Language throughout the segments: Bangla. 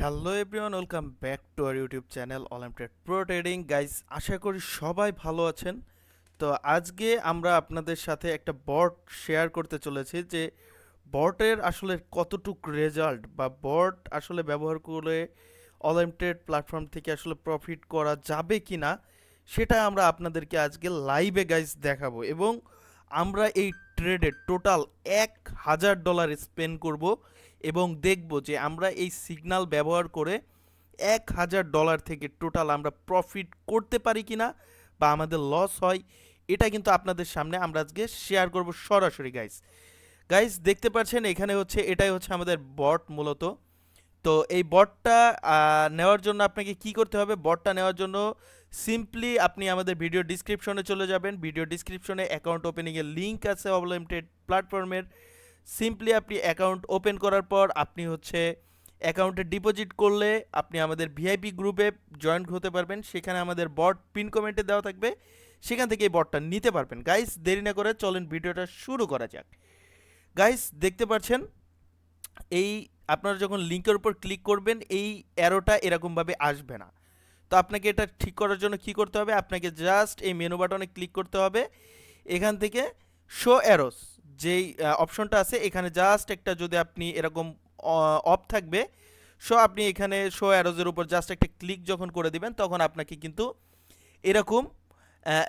Hello everyone, welcome back to our YouTube channel all trade pro trading. Guys, আশা করি সবাই ভালো আছেন। তো আজকে আমরা আপনাদের সাথে একটা বট শেয়ার করতে চলেছি যে বটের আসলে কতটুক রেজাল্ট বা বট আসলে ব্যবহার করে অল ট্রেড প্ল্যাটফর্ম থেকে আসলে প্রফিট করা যাবে কি না, সেটা আমরা আপনাদেরকে আজকে লাইভে গাইজ দেখাবো। এবং আমরা এই ট্রেডে টোটাল $1000 স্পেন্ড করব এবং দেখব যে আমরা এই সিগন্যাল ব্যবহার করে $1000 থেকে টোটাল আমরা প্রফিট করতে পারি কিনা বা আমাদের লস হয়, এটা কিন্তু আপনাদের সামনে আমরা আজকে শেয়ার করব সরাসরি। গাইস গাইস দেখতে পাচ্ছেন এখানে হচ্ছে এটাই হচ্ছে আমাদের বট মূলত। তো এই বটটা নেওয়ার জন্য আপনাকে কি করতে হবে? বটটা নেওয়ার জন্য সিম্পলি আপনি আমাদের ভিডিও ডিসক্রিপশনে চলে যাবেন। ভিডিও ডিসক্রিপশনে অ্যাকাউন্ট ওপেনিংয়ের লিঙ্ক আছে অবলিমিটেড প্ল্যাটফর্মের। সিম্পলি আপনি অ্যাকাউন্ট ওপেন করার পর আপনি হচ্ছে অ্যাকাউন্টে ডিপোজিট করলে আপনি আমাদের ভিআইপি গ্রুপে জয়েন হতে পারবেন। সেখানে আমাদের বট পিন কমেন্টে দেওয়া থাকবে, সেখান থেকে এই বটটা নিতে পারবেন। গাইস, দেরি না করে চলেন ভিডিওটা শুরু করা যাক। গাইস দেখতে পাচ্ছেন এই আপনারা যখন লিঙ্কের উপর ক্লিক করবেন এই অ্যারোটা এরকমভাবে আসবে না। তো আপনাকে এটা ঠিক করার জন্য কি করতে হবে? আপনাকে জাস্ট এই মেনু বাটনে ক্লিক করতে হবে। এখান থেকে শো অ্যারোস যেই অপশনটা আছে, এখানে জাস্ট একটা যদি আপনি এরকম অফ থাকবে, আপনি এখানে শো অ্যারোজের উপর জাস্ট একটা ক্লিক যখন করে দিবেন তখন আপনাকে কিন্তু এরকম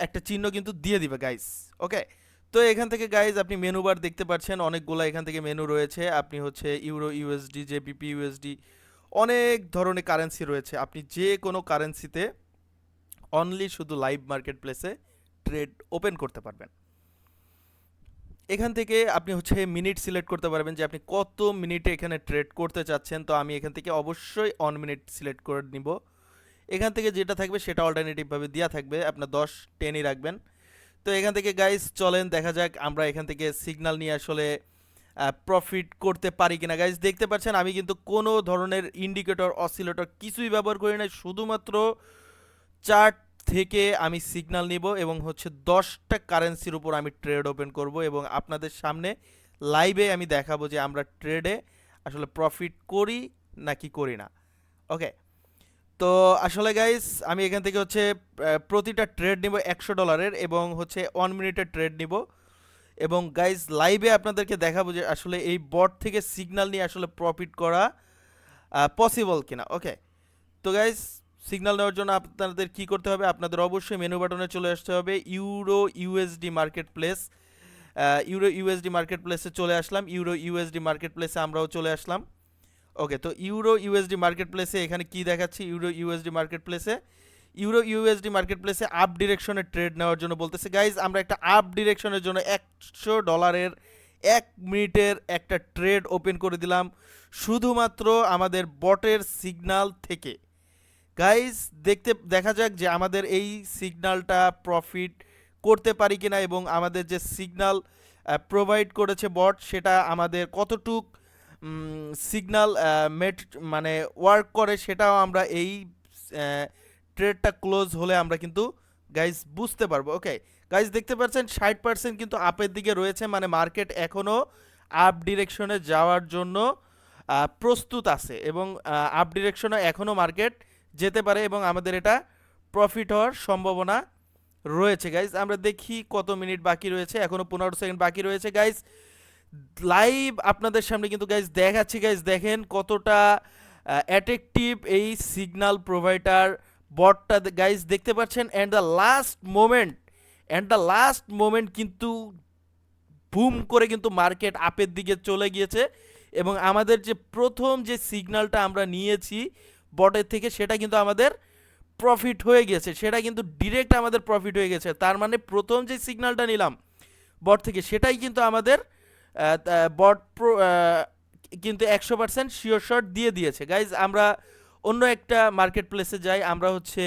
একটা চিহ্ন কিন্তু দিয়ে দিবে গাইস। ওকে, তো এখান থেকে গাইজ আপনি মেনু বার দেখতে পাচ্ছেন, অনেকগুলো এখান থেকে মেনু রয়েছে। আপনি হচ্ছে ইউরো ইউএসডি, জেপিপি ইউএসডি, অনেক ধরনের কারেন্সি রয়েছে। আপনি যে কোনো কারেন্সিতে অনলি শুধু লাইভ মার্কেট প্লেসে ট্রেড ওপেন করতে পারবেন। এখান থেকে আপনি হচ্ছে মিনিট সিলেক্ট করতে পারবেন যে আপনি কত মিনিটে এখানে ট্রেড করতে চাচ্ছেন। তো আমি এখান থেকে অবশ্যই 1 মিনিট সিলেক্ট করে নিব। এখান থেকে যেটা থাকবে সেটা অল্টারনেটিভভাবে দেওয়া থাকবে, আপনার 10-10ই রাখবেন। তো এখান থেকে গাইস চলেন দেখা যাক আমরা এখান থেকে সিগন্যাল নিয়ে আসলে প্রফিট করতে পারি কিনা। গাইস দেখতে পাচ্ছেন আমি কিন্তু কোনো ধরনের ইন্ডিকেটর অসিলেটর কিছুই ব্যবহার করি না, শুধুমাত্র চার্ট থেকে আমি সিগন্যাল নিব এবং হচ্ছে 10টা কারেন্সির উপর আমি ট্রেড ওপেন করব এবং আপনাদের সামনে লাইভে আমি দেখাবো যে আমরা ট্রেডে আসলে প্রফিট করি নাকি করি না। ওকে, তো আসলে গাইস আমি এখান থেকে হচ্ছে প্রতিটা ট্রেড নিব $100 এবং হচ্ছে 1 মিনিটের ট্রেড নিব এবং গাইস লাইভে আপনাদেরকে দেখাবো যে আসলে এই বট থেকে সিগন্যাল নিয়ে আসলে প্রফিট করা পসিবল কিনা। ওকে, তো গাইস সিগন্যাল নেওয়ার জন্য আপনাদের কি করতে হবে? আপনাদের অবশ্যই মেনু বাটনে চলে আসতে হবে, euro USD market place. Euro USD market প্লেসে চলে আসলাম, ইউরো ইউএসডি মার্কেট প্লেসে আমরাও চলে আসলাম। ওকে, তো ইউরো ইউএসডি মার্কেট প্লেসে এখানে কি দেখাচ্ছি? ইউরো ইউএসডি মার্কেট প্লেসে আপ ডিরেকশনে ট্রেড নেওয়ার জন্য বলতেছে। গাইজ আমরা একটা আপ ডিরেকশনের জন্য $100 1 মিনিটের একটা ট্রেড ওপেন করে দিলাম শুধুমাত্র আমাদের বটের সিগন্যাল থেকে। গাইজ দেখা যাক যে আমাদের এই সিগন্যালটা প্রফিট করতে পারি কিনা এবং আমাদের যে সিগন্যাল প্রোভাইড করেছে বট সেটা আমাদের কতটুক সিগন্যাল মানে ওয়ার্ক করে, সেটাও আমরা এই ট্রেডটা ক্লোজ হলে আমরা কিন্তু গাইজ বুঝতে পারবো। ওকে গাইজ দেখতে পাচ্ছেন 60% কিন্তু আপের দিকে রয়েছে, মানে মার্কেট এখনও আপ ডিরেকশনে যাওয়ার জন্য প্রস্তুত আছে এবং আপ ডিরেকশনে এখনও মার্কেট যেতে পারে এবং আমাদের এটা প্রফিট হওয়ার সম্ভাবনা রয়েছে। গাইজ আমরা দেখি কত মিনিট বাকি রয়েছে, এখনও 15 সেকেন্ড বাকি রয়েছে। গাইজ লাইভ আপনাদের সামনে কিন্তু গাইজ দেখাচ্ছি। গাইজ দেখেন কতটা অ্যাট্রাকটিভ এই সিগন্যাল প্রোভাইডার বটটা গাইজ দেখতে পাচ্ছেন। অ্যান্ড দ্য লাস্ট মোমেন্ট কিন্তু বুম করে কিন্তু মার্কেট আপের দিকে চলে গিয়েছে এবং আমাদের যে প্রথম যে সিগন্যালটা আমরা নিয়েছি বটের থেকে সেটা কিন্তু আমাদের প্রফিট হয়ে গেছে, সেটা কিন্তু ডিরেক্ট আমাদের প্রফিট হয়ে গেছে। তার মানে প্রথম যে সিগন্যালটা নিলাম বট থেকে সেটাই কিন্তু আমাদের বট কিন্তু 100% শিওর শট দিয়ে দিয়েছে। গাইজ আমরা অন্য একটা মার্কেট প্লেসে যাই, আমরা হচ্ছে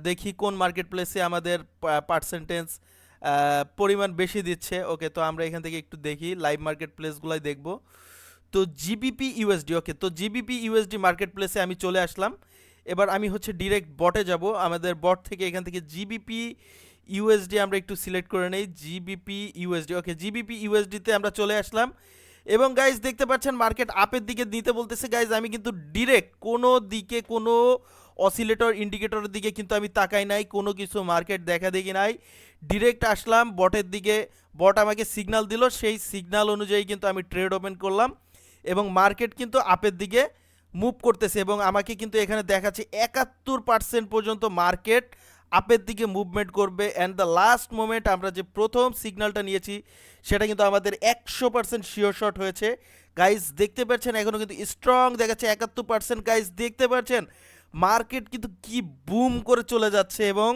দেখি কোন মার্কেট প্লেসে আমাদের পার্সেন্টেজ পরিমাণ বেশি দিচ্ছে। ওকে, তো আমরা এখান থেকে একটু দেখি লাইভ মার্কেট প্লেসগুলাই দেখব। তো জিবিপি ইউএসডি, ওকে, তো জিবিপি ইউএসডি মার্কেট প্লেসে আমি চলে আসলাম। এবার আমি হচ্ছে ডিরেক্ট বটে যাব, আমাদের বট থেকে এখান থেকে জিবিপি ইউএসডি আমরা একটু সিলেক্ট করে নেই, জিবিপি ইউএসডি। ওকে, জিবিপি ইউএসডিতে আমরা চলে আসলাম এবং গাইজ দেখতে পাচ্ছেন মার্কেট আপের দিকে নিতে বলতেছে। গাইজ আমি কিন্তু ডিরেক্ট কোনো দিকে কোনো অসিলেটর ইন্ডিকেটরের দিকে কিন্তু আমি তাকাই নাই, কোনো কিছু মার্কেট দেখা দেখি নাই, ডিরেক্ট আসলাম বটের দিকে। বট আমাকে সিগন্যাল দিল, সেই সিগন্যাল অনুযায়ী কিন্তু আমি ট্রেড ওপেন করলাম এবং মার্কেট কিন্তু আপের দিকে মুভ করতেছে এবং আমাকে কিন্তু এখানে দেখাচ্ছে 71% পর্যন্ত মার্কেট আপের দিকে মুভমেন্ট করবে। অ্যান্ড দ্য লাস্ট মোমেন্ট আমরা যে প্রথম সিগন্যালটা নিয়েছি সেটা কিন্তু আমাদের 100% শিওর শট হয়েছে। গাইজ দেখতে পাচ্ছেন এখনও কিন্তু স্ট্রং দেখাচ্ছে 71%। গাইজ দেখতে পাচ্ছেন মার্কেট কিন্তু কি বুম করে চলে যাচ্ছে এবং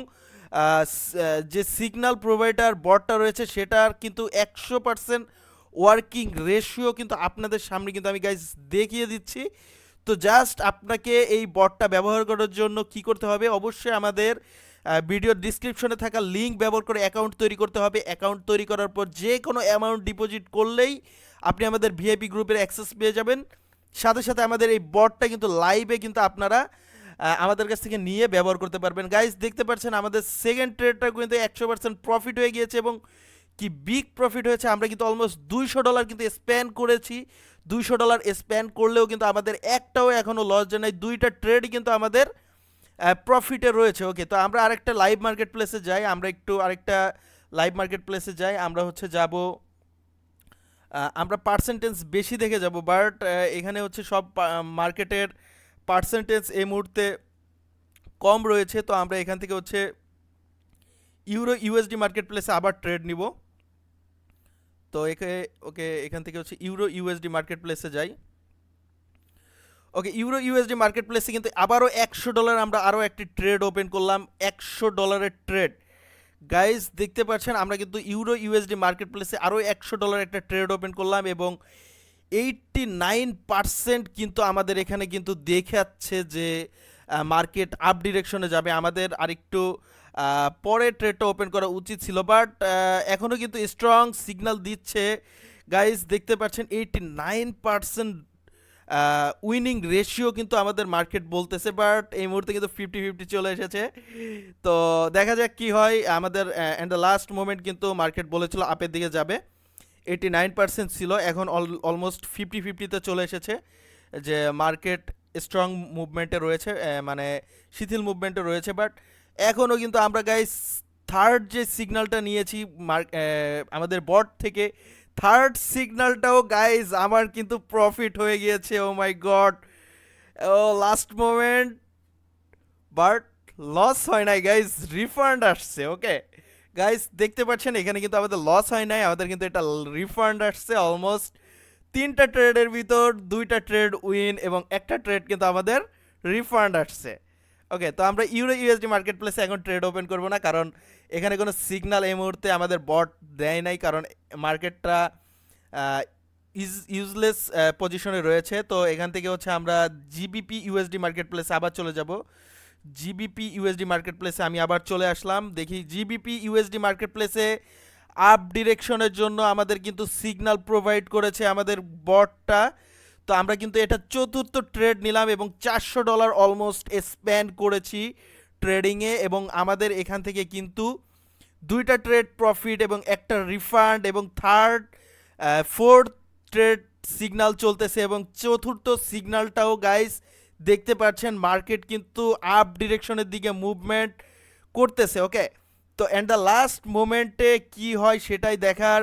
যে সিগন্যাল প্রোভাইডার বটটা রয়েছে সেটার কিন্তু 100% ওয়ার্কিং রেশিও কিন্তু আপনাদের সামনে কিন্তু আমি গাইজ দেখিয়ে দিচ্ছি। তো জাস্ট আপনাকে এই বটটা ব্যবহার করার জন্য কি করতে হবে, অবশ্যই আমাদের ভিডিওর ডিসক্রিপশনে থাকা লিঙ্ক ব্যবহার করে অ্যাকাউন্ট তৈরি করতে হবে। অ্যাকাউন্ট তৈরি করার পর যে কোনো অ্যামাউন্ট ডিপোজিট করলেই আপনি আমাদের ভিআইপি গ্রুপের অ্যাক্সেস পেয়ে যাবেন। সাথে সাথে আমাদের এই বটটা কিন্তু লাইভে কিন্তু আপনারা আমাদের কাছ থেকে নিয়ে ব্যবহার করতে পারবেন। গাইজ দেখতে পাচ্ছেন আমাদের সেকেন্ড ট্রেডটা কিন্তু 100% প্রফিট হয়ে গিয়েছে এবং কি বিগ প্রফিট হয়েছে। আমরা কিন্তু অলমোস্ট $200 কিন্তু স্পেন্ড করেছি। $200 স্পেন্ড করলেও কিন্তু আমাদের একটাও এখনও লস যায় নাই, দুইটা ট্রেড কিন্তু আমাদের প্রফিটে রয়েছে। ওকে, তো আমরা আরেকটা লাইভ মার্কেট প্লেসে যাই, আমরা একটু আরেকটা লাইভ মার্কেট প্লেসে যাই। আমরা হচ্ছে যাব, আমরা পার্সেন্টেজ বেশি দেখে যাব, বাট এখানে হচ্ছে সব মার্কেটের পার্সেন্টেজ এই মুহূর্তে কম রয়েছে। তো আমরা এখান থেকে হচ্ছে ইউরো ইউএসডি মার্কেট প্লেসে আবার ট্রেড নিব। তো ওকে, এখান থেকে হচ্ছে ইউরো ইউএসডি মার্কেট প্লেসে যাই। ওকে, ইউরো ইউএসডি মার্কেট প্লেসে কিন্তু আবারও $100 আমরা আরও একটি ট্রেড ওপেন করলাম, $100 ট্রেড। গাইজ দেখতে পাচ্ছেন আমরা কিন্তু ইউরো ইউএসডি মার্কেট প্লেসে আরও $100 একটা ট্রেড ওপেন করলাম এবং 89% কিন্তু আমাদের এখানে কিন্তু দেখাচ্ছে যে মার্কেট আপ ডিরেকশনে যাবে। আমাদের আরেকটু পরে ট্রেডটা ওপেন করা উচিত ছিল, বাট এখনও কিন্তু স্ট্রং সিগন্যাল দিচ্ছে। গাইজ দেখতে পাচ্ছেন 89% উইনিং রেশিও কিন্তু আমাদের মার্কেট বলতেছে, বাট এই মুহূর্তে কিন্তু 50-50 চলে এসেছে। তো দেখা যাক কি হয় আমাদের। অ্যান্ড দ্য লাস্ট মোমেন্ট কিন্তু মার্কেট বলেছিল আপের দিকে যাবে, 89% ছিল, এখন অলমোস্ট 50-50-তে চলে এসেছে যে মার্কেট স্ট্রং মুভমেন্টে রয়েছে, মানে শিথিল মুভমেন্টে রয়েছে। বাট এখনও কিন্তু আমরা গাইস থার্ড যে সিগন্যালটা নিয়েছি আমাদের বট থেকে, থার্ড সিগন্যালটাও গাইজ আমার কিন্তু প্রফিট হয়ে গিয়েছে। Oh my god, oh last moment, but loss হয় নাই গাইজ, রিফান্ড আসছে। ওকে গাইজ দেখতে পাচ্ছেন এখানে কিন্তু আমাদের লস হয় নাই, আমাদের কিন্তু এটা রিফান্ড আসছে। অলমোস্ট 3টা ট্রেডের ভিতর 2টা ট্রেড উইন এবং একটা ট্রেড কিন্তু আমাদের রিফান্ড আসছে। ওকে, তো আমরা ইউরো ইউএসডি মার্কেট প্লেসে এখন ট্রেড ওপেন করব না, কারণ এখানে কোনো সিগন্যাল এই মুহূর্তে আমাদের বট দেয় নাই, কারণ মার্কেটটা ইউজলেস পজিশনে রয়েছে। তো এখান থেকে হচ্ছে আমরা জিবিপি ইউএসডি মার্কেট প্লেসে আবার চলে যাব। জিবিপি ইউএসডি মার্কেট প্লেসে আমি আবার চলে আসলাম। দেখি জিবিপি ইউএসডি মার্কেট প্লেসে আপ ডিরেকশনের জন্য আমাদের কিন্তু সিগন্যাল প্রোভাইড করেছে আমাদের বটটা। তো আমরা কিন্তু এটা চতুর্থ ট্রেড নিলাম এবং $400 অলমোস্ট স্পেন্ড করেছি ট্রেডিংয়ে এবং আমাদের এখান থেকে কিন্তু 2টা ট্রেড প্রফিট এবং একটা রিফান্ড এবং ফোর্থ ট্রেড সিগন্যাল চলতেছে এবং চতুর্থ সিগন্যালটাও গাইস দেখতে পাচ্ছেন মার্কেট কিন্তু আপ ডিরেকশনের দিকে মুভমেন্ট করতেছে। ওকে, তো অ্যান্ড দ্য লাস্ট মোমেন্টে কি হয় সেটাই দেখার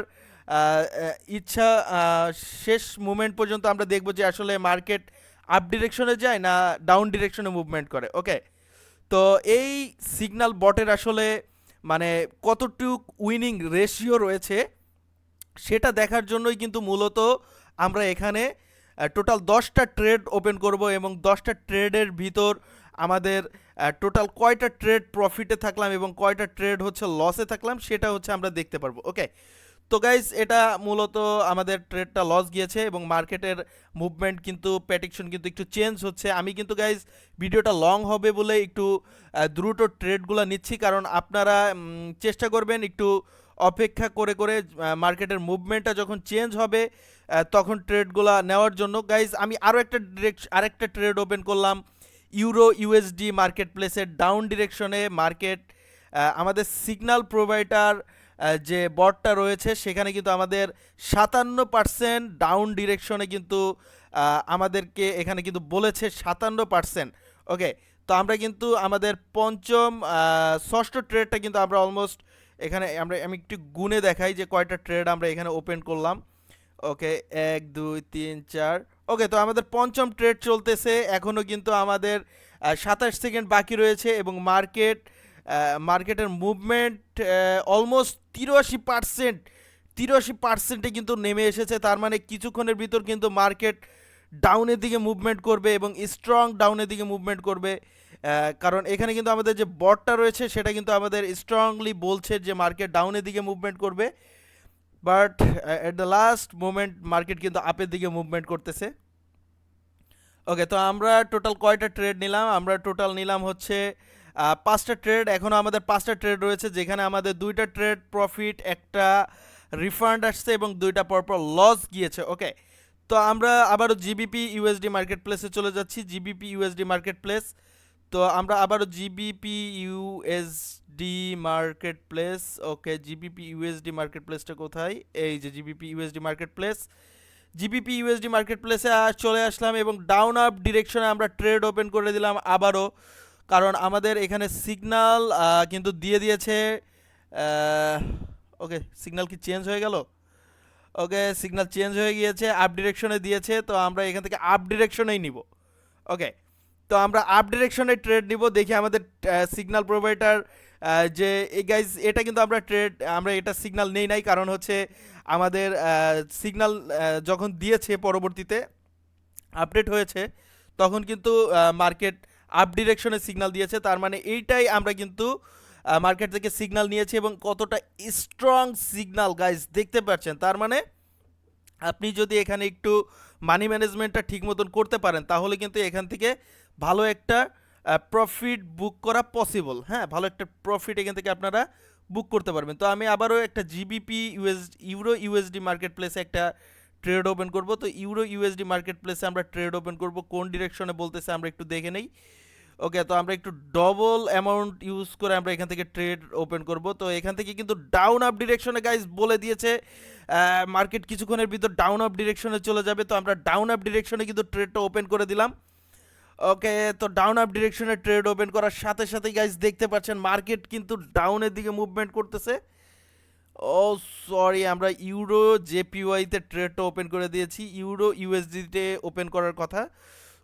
ইচ্ছা। শেষ মুভমেন্ট পর্যন্ত আমরা দেখব যে আসলে মার্কেট আপ ডিরেকশনে যায় না ডাউন ডিরেকশনে মুভমেন্ট করে। ওকে, তো এই সিগন্যাল বটের আসলে মানে কতটুক উইনিং রেশিও রয়েছে সেটা দেখার জন্যই কিন্তু মূলত আমরা এখানে টোটাল 10টা ট্রেড ওপেন করব এবং 10টা ট্রেডের ভিতর আমাদের টোটাল কয়টা ট্রেড প্রফিটে থাকলাম এবং কয়টা ট্রেড হচ্ছে লসে থাকলাম সেটা হচ্ছে আমরা দেখতে পারবো। ওকে, তো গাইজ এটা মূলত আমাদের ট্রেডটা লস গিয়েছে এবং মার্কেটের মুভমেন্ট কিন্তু প্রেডিকশন কিন্তু একটু চেঞ্জ হচ্ছে। আমি কিন্তু গাইজ ভিডিওটা লং হবে বলে একটু দ্রুত ট্রেডগুলো নিচ্ছি, কারণ আপনারা চেষ্টা করবেন একটু অপেক্ষা করে করে মার্কেটের মুভমেন্টটা যখন চেঞ্জ হবে তখন ট্রেডগুলো নেওয়ার জন্য। গাইজ আমি আরেকটা ট্রেড ওপেন করলাম ইউরো ইউএসডি মার্কেট প্লেসের ডাউন ডিরেকশনে। মার্কেট আমাদের সিগন্যাল প্রোভাইডার যে বটটা রয়েছে সেখানে কিন্তু আমাদের 57% ডাউন ডিরেকশনে কিন্তু আমাদেরকে এখানে কিন্তু বলেছে 57%। ওকে, তো আমরা কিন্তু আমাদের পঞ্চম ষষ্ঠ ট্রেডটা কিন্তু আমরা অলমোস্ট এখানে আমি একটু গুনে দেখাই যে কয়টা ট্রেড আমরা এখানে ওপেন করলাম। ওকে, 1 2 3 4। ওকে, তো আমাদের পঞ্চম ট্রেড চলতেছে, এখনও কিন্তু আমাদের 27 সেকেন্ড বাকি রয়েছে এবং মার্কেটের মুভমেন্ট অলমোস্ট 83%, কিন্তু নেমে এসেছে। তার মানে কিছুক্ষণের ভিতর কিন্তু মার্কেট ডাউনের দিকে মুভমেন্ট করবে এবং স্ট্রং ডাউনের দিকে মুভমেন্ট করবে। কারণ এখানে কিন্তু আমাদের যে বটটা রয়েছে সেটা কিন্তু আমাদের স্ট্রংলি বলছে যে মার্কেট ডাউনের দিকে মুভমেন্ট করবে, but at the last moment market কিন্তু আপের দিকে মুভমেন্ট করতেছে। ওকে, তো আমরা টোটাল কয়টা ট্রেড নিলাম? আমরা টোটাল নিলাম হচ্ছে 5টা ট্রেড। এখনও আমাদের 5টা ট্রেড রয়েছে, যেখানে আমাদের 2টা ট্রেড প্রফিট, একটা রিফান্ড আসছে এবং 2টা পরপর লস গিয়েছে। ওকে, তো আমরা আবারও জিবিপি ইউএসডি মার্কেট প্লেসে চলে যাচ্ছি। জিবিপি ইউএসডি মার্কেট প্লেস, তো আমরা আবারও জিবিপি ইউএসডি মার্কেট প্লেস। ওকে, জিবিপি ইউএসডি মার্কেট প্লেসটা কোথায়? এই যে GBP USD market place. GBP USD market প্লেসে চলে আসলাম এবং ডাউন আপ ডিরেকশনে আমরা ট্রেড ওপেন করে দিলাম আবারও, কারণ আমাদের এখানে সিগনাল কিন্তু দিয়ে দিয়েছে। ওকে, সিগনাল কি চেঞ্জ হয়ে গেল? ওকে, সিগনাল চেঞ্জ হয়ে গিয়েছে, আপ ডিরেকশনে দিয়েছে, তো আমরা এখান থেকে আপ ডিরেকশনেই নিব। ওকে, তো আমরা আপ ডিরেকশনে ট্রেড নিব। দেখি আমাদের সিগন্যাল প্রোভাইডার যে এই গাইজ, এটা কিন্তু আমরা এটা সিগন্যাল নেই নাই, কারণ হচ্ছে আমাদের সিগন্যাল যখন দিয়েছে পরবর্তীতে আপডেট হয়েছে তখন কিন্তু মার্কেট আপ ডিরেকশনে সিগন্যাল দিয়েছে। তার মানে এইটাই আমরা কিন্তু মার্কেট থেকে সিগন্যাল নিয়েছি এবং কতটা স্ট্রং সিগন্যাল গাইজ দেখতে পাচ্ছেন। তার মানে আপনি যদি এখানে একটু মানি ম্যানেজমেন্টটা ঠিক মতন করতে পারেন তাহলে কিন্তু এখান থেকে ভালো একটা প্রফিট বুক করা পসিবল। হ্যাঁ, ভালো একটা প্রফিট এখান থেকে আপনারা বুক করতে পারবেন। তো আমি আবারও একটা জিবিপি ইউরো ইউএসডি মার্কেট প্লেসে একটা ট্রেড ওপেন করব। তো ইউরো ইউএসডি মার্কেট প্লেসে আমরা ট্রেড ওপেন করব, কোন ডিরেকশনে বলতেছে আমরা একটু দেখে নেই। ওকে, তো আমরা একটু ডবল অ্যামাউন্ট ইউজ করে আমরা এখান থেকে ট্রেড ওপেন করব। তো এখান থেকে কিন্তু ডাউন আপ ডিরেকশনে গাইজ বলে দিয়েছে মার্কেট কিছুক্ষণের ভিতর ডাউন আপ ডিরেকশনে চলে যাবে। তো আমরা ডাউন আপ ডিরেকশনে কিন্তু ট্রেডটা ওপেন করে দিলাম। ওকে, তো ডাউন আপ ডিরেকশনে ট্রেড ওপেন করার সাথে সাথে গাইজ দেখতে পাচ্ছেন মার্কেট কিন্তু ডাউনের দিকে মুভমেন্ট করতেছে। ও সরি, আমরা ইউরো জেপিওয়াইতে ট্রেডটা ওপেন করে দিয়েছি, ইউরো ইউএসডিতে ওপেন করার কথা।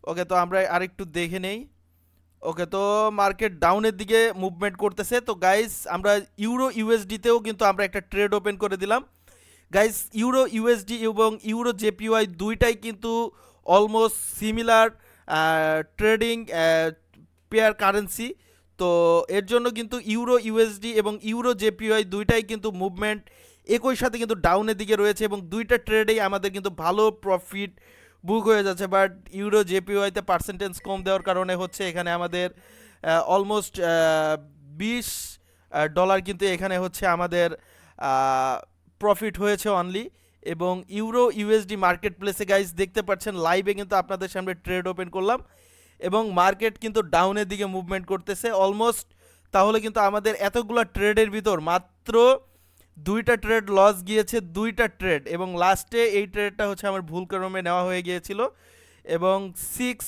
ওকে, তো আমরা আরেকটু দেখে নেই। ওকে, তো মার্কেট ডাউনের দিকে মুভমেন্ট করতেছে। তো গাইজ আমরা ইউরো ইউএসডিতেও কিন্তু আমরা একটা ট্রেড ওপেন করে দিলাম। গাইজ ইউরো ইউএসডি এবং ইউরো জেপিওয়াই দুইটাই কিন্তু almost similar trading pair currency. তো এর জন্য কিন্তু ইউরো ইউএসডি এবং ইউরো জেপিওয়াই দুইটাই কিন্তু মুভমেন্ট একই সাথে কিন্তু ডাউনের দিকে রয়েছে এবং দুইটা ট্রেডেই আমাদের কিন্তু ভালো প্রফিট বুক হয়ে যাচ্ছে। বাট ইউরো জেপিওয়াইতে পার্সেন্টেজ কম দেওয়ার কারণে হচ্ছে এখানে আমাদের অলমোস্ট $20 কিন্তু এখানে হচ্ছে আমাদের প্রফিট হয়েছে অনলি। এবং ইউরো ইউএসডি মার্কেট প্লেসে গাইজ দেখতে পাচ্ছেন লাইভে কিন্তু আপনাদের সামনে ট্রেড ওপেন করলাম এবং মার্কেট কিন্তু ডাউনের দিকে মুভমেন্ট করতেছে অলমোস্ট। তাহলে কিন্তু আমাদের এতগুলো ট্রেডের ভিতর মাত্র 2টা ট্রেড লস গিয়েছে, 2টা ট্রেড, এবং লাস্টে এই ট্রেডটা হচ্ছে আমার ভুল ক্রমে নেওয়া হয়ে গিয়েছিল এবং 6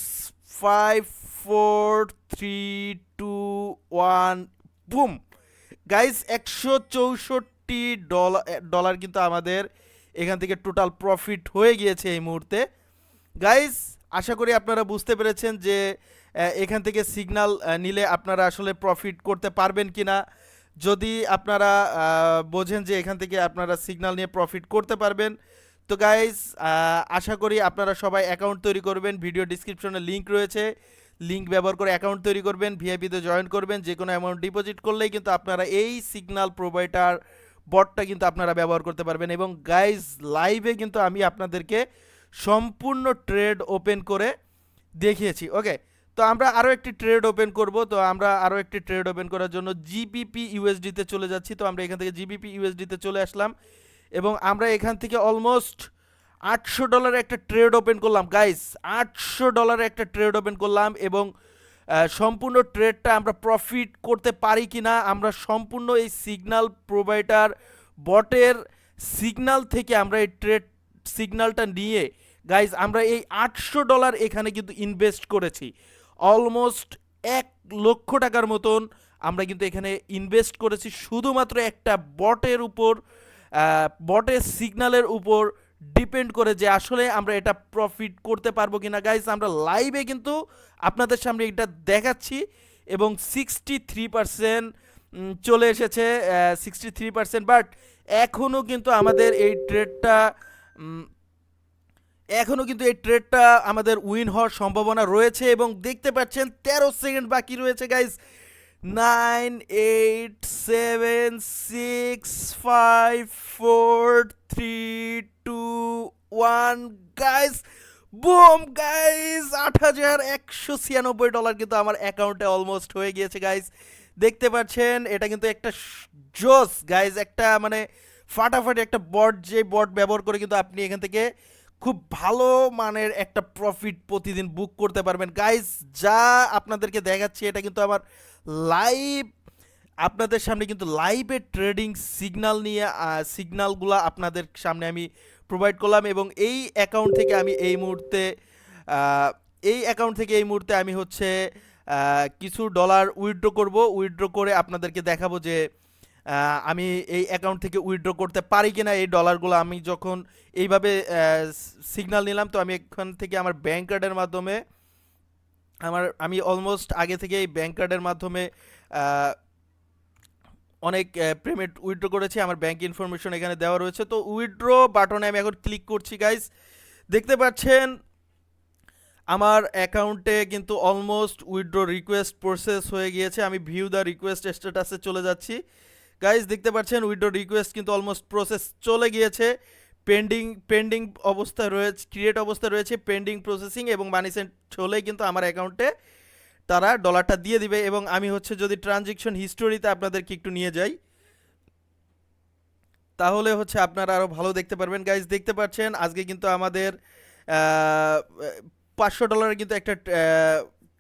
5 4 3 2 1 বুম গাইজ $164 কিন্তু আমাদের এখান থেকে টোটাল প্রফিট হয়ে গিয়েছে এই মুহূর্তে। গাইজ আশা করি আপনারা বুঝতে পেরেছেন যে এখান থেকে সিগন্যাল নিলে আপনারা আসলে প্রফিট করতে পারবেন কি না। যদি আপনারা বোঝেন যে এখান থেকে আপনারা সিগন্যাল নিয়ে প্রফিট করতে পারবেন, তো গাইজ আশা করি আপনারা সবাই অ্যাকাউন্ট তৈরি করবেন। ভিডিও ডিসক্রিপশনে লিঙ্ক রয়েছে, লিঙ্ক ব্যবহার করে অ্যাকাউন্ট তৈরি করবেন, ভিআইপিতে জয়েন করবেন। যে কোনো অ্যামাউন্ট ডিপোজিট করলেই কিন্তু আপনারা এই সিগন্যাল প্রোভাইডার বটটা কিন্তু আপনারা ব্যবহার করতে পারবেন। এবং গাইজ লাইভে কিন্তু আমি আপনাদেরকে সম্পূর্ণ ট্রেড ওপেন করে দেখিয়েছি। ওকে, তো আমরা আরও একটি ট্রেড ওপেন করব। তো আমরা আরও একটি ট্রেড ওপেন করার জন্য জিবিপি ইউএসডিতে চলে যাচ্ছি। তো আমরা এখান থেকে জিবিপি ইউএসডিতে চলে আসলাম এবং আমরা এখান থেকে অলমোস্ট $800 একটা ট্রেড ওপেন করলাম গাইস। $800 একটা ট্রেড ওপেন করলাম এবং সম্পূর্ণ ট্রেডটা আমরা প্রফিট করতে পারি কি না আমরা সম্পূর্ণ এই সিগন্যাল প্রোভাইডার বটের সিগন্যাল থেকে আমরা এই ট্রেড সিগন্যালটা নিয়ে গাইজ আমরা এই $800 এখানে কিন্তু ইনভেস্ট করেছি। অলমোস্ট 1 লক্ষ টাকার মতন আমরা কিন্তু এখানে ইনভেস্ট করেছি শুধুমাত্র একটা বটের উপর, বটের সিগন্যালের উপর ডিপেন্ড করে যে আসলে আমরা এটা প্রফিট করতে পারবো কিনা। গাইজ আমরা লাইভে কিন্তু আপনাদের সামনে এটা দেখাচ্ছি এবং 63% চলে এসেছে, 63%। বাট এখনও কিন্তু আমাদের এই ট্রেডটা আমাদের উইন হওয়ার সম্ভাবনা রয়েছে এবং দেখতে পাচ্ছেন 13 সেকেন্ড বাকি রয়েছে গাইজ। 9 8 7 6 5 4 3 2 1 গাইজ, বুম গাইজ, $8,196 কিন্তু আমার অ্যাকাউন্টে অলমোস্ট হয়ে গিয়েছে গাইজ। দেখতে পাচ্ছেন এটা কিন্তু একটা জোস গাইজ, একটা মানে ফাটাফাটি একটা বট, যে বট ব্যবহার করে কিন্তু আপনি এখান থেকে খুব ভালো মানের একটা প্রফিট প্রতিদিন বুক করতে পারবেন গাইজ। যা আপনাদেরকে দেখাচ্ছি এটা কিন্তু আমার লাইভ, আপনাদের সামনে কিন্তু লাইভে ট্রেডিং সিগন্যাল নিয়ে সিগন্যালগুলো আপনাদের সামনে আমি প্রোভাইড করলাম এবং এই অ্যাকাউন্ট থেকে আমি এই মুহূর্তে আমি হচ্ছে কিছু ডলার উইথড্র করব। উইথড্র করে আপনাদেরকে দেখাবো যে আমি এই অ্যাকাউন্ট থেকে উইথড্র করতে পারি কিনা এই ডলারগুলো। আমি যখন এইভাবে সিগন্যাল নিলাম তো আমি এখান থেকে আমার ব্যাংক কার্ডের মাধ্যমে আমি অলমোস্ট আগে থেকে এই ব্যাংক কার্ডের মাধ্যমে অনেক পেমেন্ট উইথড্র করেছি। আমার ব্যাংক ইনফরমেশন এখানে দেওয়া রয়েছে। তো উইথড্র বাটনে আমি এখন ক্লিক করছি গাইজ। দেখতে পাচ্ছেন আমার অ্যাকাউন্টে কিন্তু অলমোস্ট উইথড্র রিকোয়েস্ট প্রসেস হয়ে গিয়েছে। আমি ভিউ দ্য রিকোয়েস্ট স্ট্যাটাসে চলে যাচ্ছি গাইজ। দেখতে পাচ্ছেন উইথড্র রিকোয়েস্ট কিন্তু অলমোস্ট প্রসেস চলে গিয়েছে। পেন্ডিং অবস্থায় রয়েছে, ক্রিয়েট অবস্থায় রয়েছে, পেন্ডিং প্রসেসিং এবং মানি সেন্ট হলেই কিন্তু আমার অ্যাকাউন্টে তারা ডলারটা দিয়ে দিবে। এবং আমি হচ্ছে যদি ট্রানজেকশন হিস্টোরিতে আপনাদেরকে একটু নিয়ে যাই তাহলে হচ্ছে আপনারা আরও ভালো দেখতে পারবেন গাইজ। দেখতে পাচ্ছেন আজকে কিন্তু আমাদের $500 কিন্তু একটা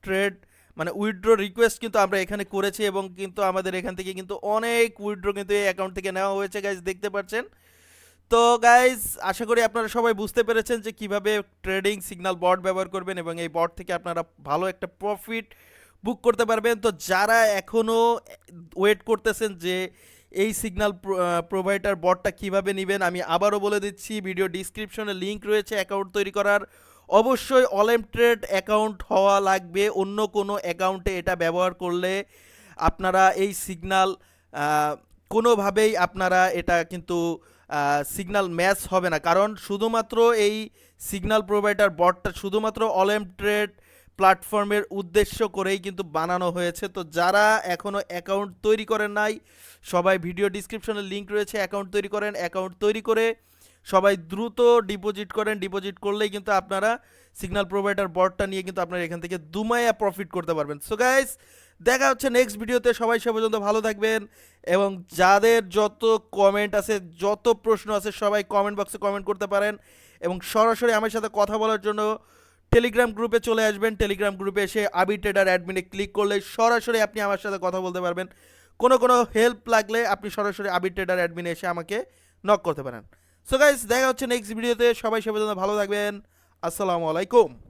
ট্রেড মানে উইথড্র রিকোয়েস্ট কিন্তু আমরা এখানে করেছি এবং কিন্তু আমাদের এখান থেকে কিন্তু অনেক উইথড্র কিন্তু এই অ্যাকাউন্ট থেকে নেওয়া হয়েছে গাইজ, দেখতে পাচ্ছেন। তো গাইজ আশা করি আপনারা সবাই বুঝতে পেরেছেন যে কিভাবে ট্রেডিং সিগন্যাল বট ব্যবহার করবেন এবং এই বট থেকে আপনারা ভালো একটা প্রফিট বুক করতে পারবেন। তো যারা এখনও ওয়েট করতেছেন যে এই সিগন্যাল প্রোভাইডার বটটা কিভাবে নেবেন, আমি আবারও বলে দিচ্ছি, ভিডিও ডিসক্রিপশনে লিঙ্ক রয়েছে অ্যাকাউন্ট তৈরি করার। অবশ্যই অলেম ট্রেড অ্যাকাউন্ট হওয়া লাগবে, অন্য কোনো অ্যাকাউন্টে এটা ব্যবহার করলে আপনারা এই সিগন্যাল কোনোভাবেই আপনারা এটা কিন্তু সিগন্যাল ম্যাচ হবে না, কারণ শুধুমাত্র এই সিগন্যাল প্রোভাইডার বটটা শুধুমাত্র অলেম ট্রেড প্ল্যাটফর্মের উদ্দেশ্য করেই কিন্তু বানানো হয়েছে। তো যারা এখনও অ্যাকাউন্ট তৈরি করেন নাই সবাই ভিডিও ডিসক্রিপশনে লিঙ্ক রয়েছে, অ্যাকাউন্ট তৈরি করেন। অ্যাকাউন্ট তৈরি করে সবাই দ্রুত ডিপোজিট করেন। ডিপোজিট করলেই কিন্তু আপনারা সিগন্যাল প্রোভাইডার বটটা নিয়ে কিন্তু আপনারা এখান থেকে দুমায়া প্রফিট করতে পারবেন। সো গাইস দেখা হচ্ছে নেক্সট ভিডিওতে। সবাই সে পর্যন্ত ভালো থাকবেন এবং যাদের যত কমেন্ট আছে, যত প্রশ্ন আছে সবাই কমেন্ট বক্সে কমেন্ট করতে পারেন এবং সরাসরি আমার সাথে কথা বলার জন্য টেলিগ্রাম গ্রুপে চলে আসবেন। টেলিগ্রাম গ্রুপে এসে আবি ট্রেডার অ্যাডমিনে ক্লিক করলে সরাসরি আপনি আমার সাথে কথা বলতে পারবেন। কোনো হেল্প লাগলে আপনি সরাসরি আবি ট্রেডার অ্যাডমিনে এসে আমাকে নক করতে পারেন। সো গাইস দেখা হচ্ছে নেক্সট ভিডিওতে। সবাই সে পর্যন্ত ভালো থাকবেন। আসসালামু আলাইকুম।